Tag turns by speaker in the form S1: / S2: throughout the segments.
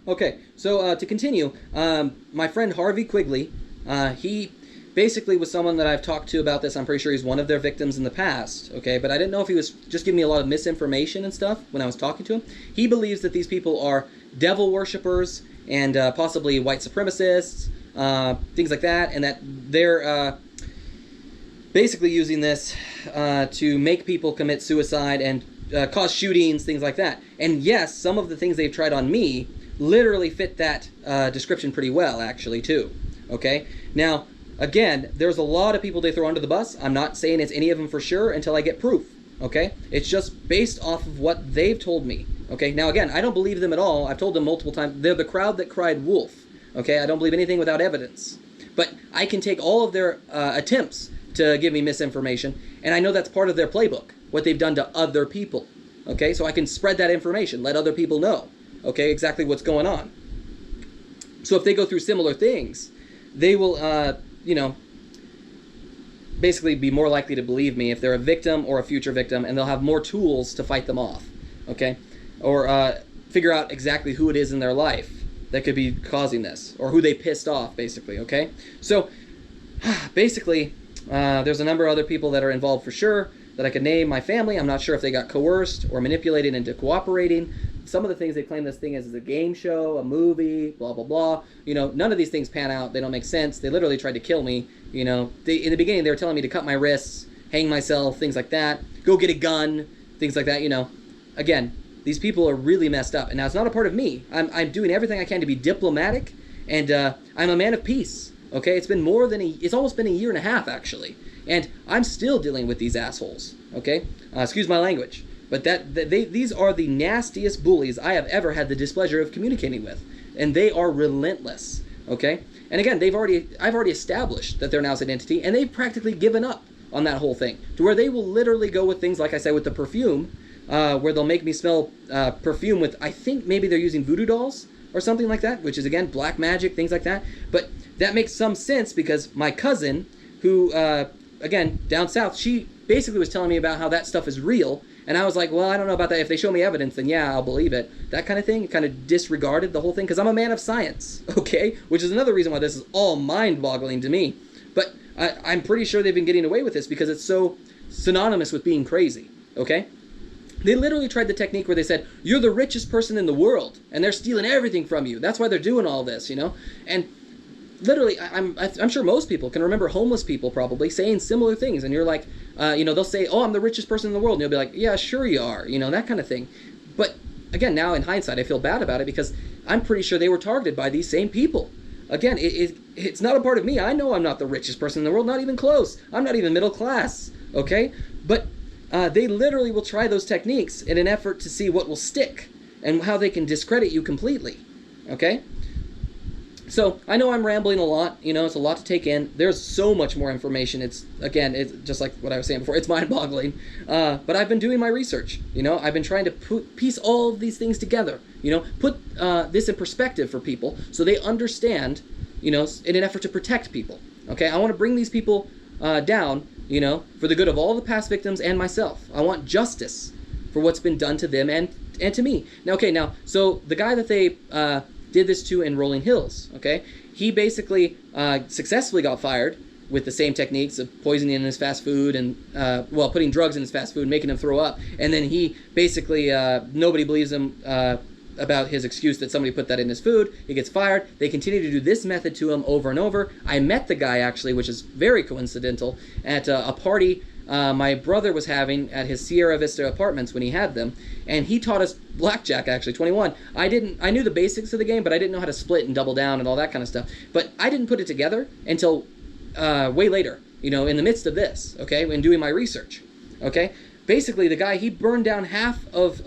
S1: Okay, so to continue, my friend Harvey Quigley, he basically was someone that I've talked to about this. I'm pretty sure he's one of their victims in the past, okay? But I didn't know if he was just giving me a lot of misinformation and stuff when I was talking to him. He believes that these people are devil worshippers and possibly white supremacists, things like that, and that they're basically using this to make people commit suicide and cause shootings, things like that. And yes, some of the things they've tried on me literally fit that description pretty well, actually, too. Okay? Now, again, there's a lot of people they throw under the bus. I'm not saying it's any of them for sure until I get proof. Okay? It's just based off of what they've told me. Okay? Now, again, I don't believe them at all. I've told them multiple times. They're the crowd that cried wolf. Okay? I don't believe anything without evidence. But I can take all of their attempts to give me misinformation, and I know that's part of their playbook, what they've done to other people. Okay? So I can spread that information, let other people know. Okay, exactly what's going on. So if they go through similar things, they will, basically be more likely to believe me if they're a victim or a future victim, and they'll have more tools to fight them off, okay? Or figure out exactly who it is in their life that could be causing this, or who they pissed off, basically, okay? So, basically, there's a number of other people that are involved for sure that I could name. My family, I'm not sure if they got coerced or manipulated into cooperating. Some of the things they claim this thing is a game show, a movie, blah, blah, blah. You know, none of these things pan out. They don't make sense. They literally tried to kill me. You know, in the beginning, they were telling me to cut my wrists, hang myself, things like that. Go get a gun, things like that, you know. Again, these people are really messed up. And now it's not a part of me. I'm doing everything I can to be diplomatic, and I'm a man of peace, okay? It's almost been a year and a half, actually. And I'm still dealing with these assholes, okay? Excuse my language. But these are the nastiest bullies I have ever had the displeasure of communicating with, and they are relentless. Okay, and again, I've already established that they're an outside entity, and they've practically given up on that whole thing, to where they will literally go with things like I said with the perfume, where they'll make me smell perfume with, I think maybe they're using voodoo dolls or something like that, which is again black magic, things like that. But that makes some sense because my cousin, who again down south, she basically was telling me about how that stuff is real. And I was like, well, I don't know about that. If they show me evidence, then yeah, I'll believe it. That kind of thing. Kind of disregarded the whole thing because I'm a man of science, okay? Which is another reason why this is all mind-boggling to me. But I'm pretty sure they've been getting away with this because it's so synonymous with being crazy, okay? They literally tried the technique where they said, you're the richest person in the world, and they're stealing everything from you. That's why they're doing all this, you know? And literally, I'm sure most people can remember homeless people probably saying similar things, and you're like, they'll say, oh, I'm the richest person in the world, and you'll be like, yeah, sure you are, you know, that kind of thing. But again, now in hindsight, I feel bad about it because I'm pretty sure they were targeted by these same people. Again, it's not a part of me. I know I'm not the richest person in the world, not even close. I'm not even middle class, okay? But they literally will try those techniques in an effort to see what will stick and how they can discredit you completely, okay? So, I know I'm rambling a lot, you know, it's a lot to take in. There's so much more information. It's just like what I was saying before, it's mind-boggling. But I've been doing my research, you know, I've been trying to piece all of these things together, you know, put this in perspective for people so they understand, you know, in an effort to protect people, okay? I want to bring these people down, you know, for the good of all the past victims and myself. I want justice for what's been done to them and to me. Now, so the guy that they did this to in Rolling Hills, okay? He basically successfully got fired with the same techniques of poisoning in his fast food and, putting drugs in his fast food, making him throw up. And then he basically, nobody believes him about his excuse that somebody put that in his food. He gets fired. They continue to do this method to him over and over. I met the guy, actually, which is very coincidental, at a party my brother was having at his Sierra Vista apartments when he had them, and he taught us blackjack, actually, 21. I knew the basics of the game, but I didn't know how to split and double down and all that kind of stuff. But I didn't put it together until way later, you know, in the midst of this, okay, when doing my research, okay? Basically, the guy, he burned down half of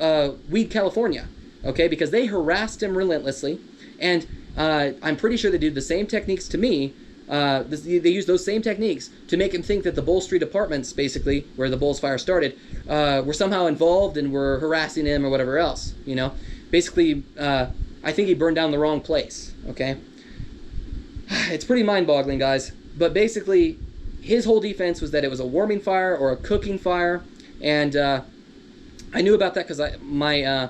S1: Weed, California, okay, because they harassed him relentlessly, and I'm pretty sure they did the same techniques to me. They used those same techniques to make him think that the Bull Street apartments, basically, where the Bulls fire started, were somehow involved and were harassing him or whatever else, you know? Basically, I think he burned down the wrong place, okay? It's pretty mind-boggling, guys. But basically, his whole defense was that it was a warming fire or a cooking fire, and I knew about that because my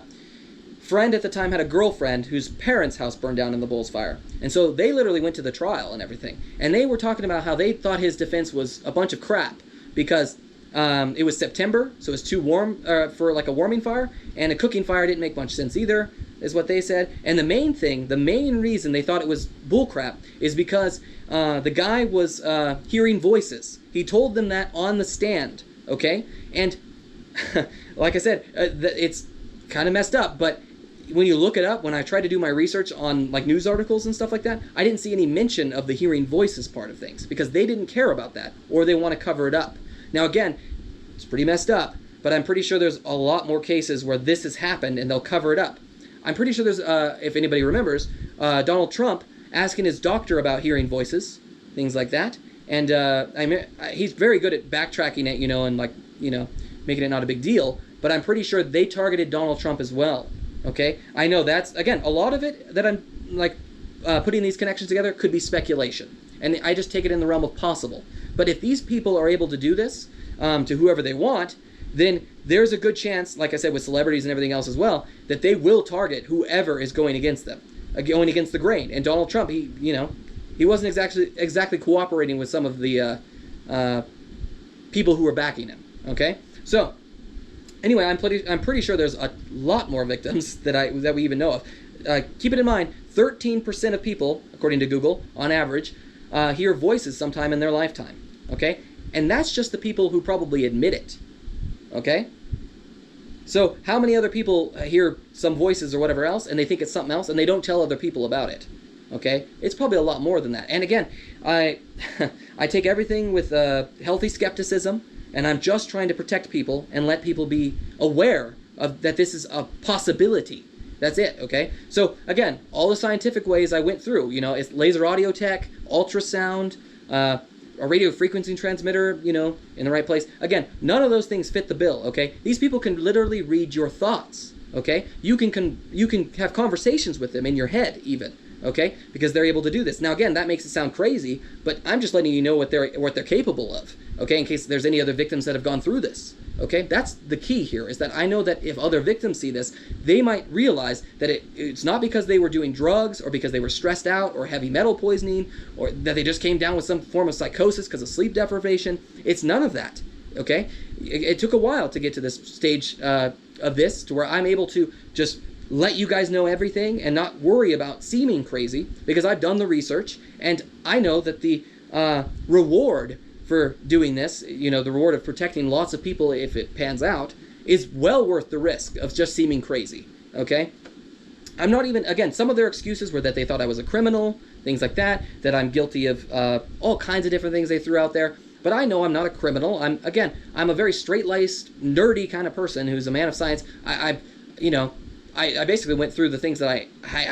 S1: friend at the time had a girlfriend whose parents' house burned down in the Bulls fire. And so they literally went to the trial and everything. And they were talking about how they thought his defense was a bunch of crap because it was September, so it was too warm for like a warming fire, and a cooking fire didn't make much sense either, is what they said. And the main reason they thought it was bullcrap is because the guy was hearing voices. He told them that on the stand, okay? And like I said, it's kind of messed up, but when you look it up, when I tried to do my research on like news articles and stuff like that, I didn't see any mention of the hearing voices part of things because they didn't care about that, or they want to cover it up. Now again, it's pretty messed up, but I'm pretty sure there's a lot more cases where this has happened and they'll cover it up. I'm pretty sure there's, if anybody remembers, Donald Trump asking his doctor about hearing voices, things like that. And he's very good at backtracking it, and like, making it not a big deal. But I'm pretty sure they targeted Donald Trump as well. Okay, I know that's, again, a lot of it that I'm like putting these connections together could be speculation, and I just take it in the realm of possible. But if these people are able to do this to whoever they want, then there's a good chance, like I said, with celebrities and everything else as well, that they will target whoever is going against them, going against the grain. And Donald Trump, he wasn't exactly cooperating with some of the people who were backing him. Okay, so. Anyway, I'm pretty sure there's a lot more victims that we even know of. Keep it in mind, 13% of people, according to Google, on average, hear voices sometime in their lifetime. Okay, and that's just the people who probably admit it. Okay, so how many other people hear some voices or whatever else, and they think it's something else, and they don't tell other people about it? Okay, it's probably a lot more than that. And again, I take everything with healthy skepticism. And I'm just trying to protect people and let people be aware of that this is a possibility. That's it, okay? So, again, all the scientific ways I went through, it's laser audio tech, ultrasound, a radio frequency transmitter, in the right place. Again, none of those things fit the bill, okay? These people can literally read your thoughts, okay? You can have conversations with them in your head, even. Okay, because they're able to do this. Now again, that makes it sound crazy, but I'm just letting you know what they're capable of. Okay, in case there's any other victims that have gone through this. Okay, that's the key here, is that I know that if other victims see this, they might realize that it's not because they were doing drugs or because they were stressed out or heavy metal poisoning or that they just came down with some form of psychosis because of sleep deprivation. It's none of that. Okay, it took a while to get to this stage of this, to where I'm able to just let you guys know everything and not worry about seeming crazy, because I've done the research and I know that the reward for doing this, the reward of protecting lots of people if it pans out, is well worth the risk of just seeming crazy, okay? I'm not even, again, some of their excuses were that they thought I was a criminal, things like that I'm guilty of all kinds of different things they threw out there. But I know I'm not a criminal. I'm a very straight-laced, nerdy kind of person who's a man of science. I basically went through the things that I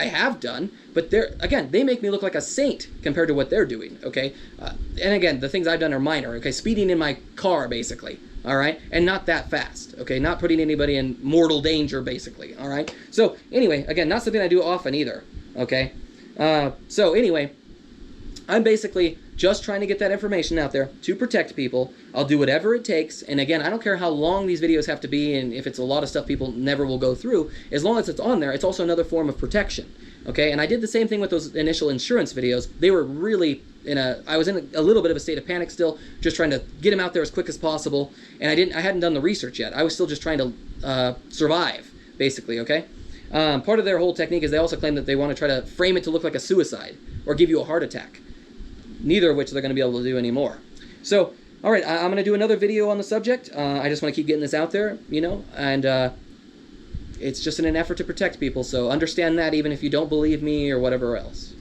S1: have done, but they make me look like a saint compared to what they're doing, okay? And again, the things I've done are minor, okay? Speeding in my car, basically, all right? And not that fast, okay? Not putting anybody in mortal danger, basically, all right? So, anyway, again, not something I do often either, okay? So, anyway, I'm basically just trying to get that information out there to protect people. I'll do whatever it takes. And again, I don't care how long these videos have to be, and if it's a lot of stuff people never will go through. As long as it's on there, it's also another form of protection. Okay, and I did the same thing with those initial insurance videos. They were really I was in a little bit of a state of panic still, just trying to get them out there as quick as possible. And I hadn't done the research yet. I was still just trying to survive, basically, okay? Part of their whole technique is they also claim that they want to try to frame it to look like a suicide or give you a heart attack. Neither of which they're going to be able to do anymore. So, all right, I'm going to do another video on the subject. I just want to keep getting this out there, and it's just in an effort to protect people. So understand that even if you don't believe me or whatever else.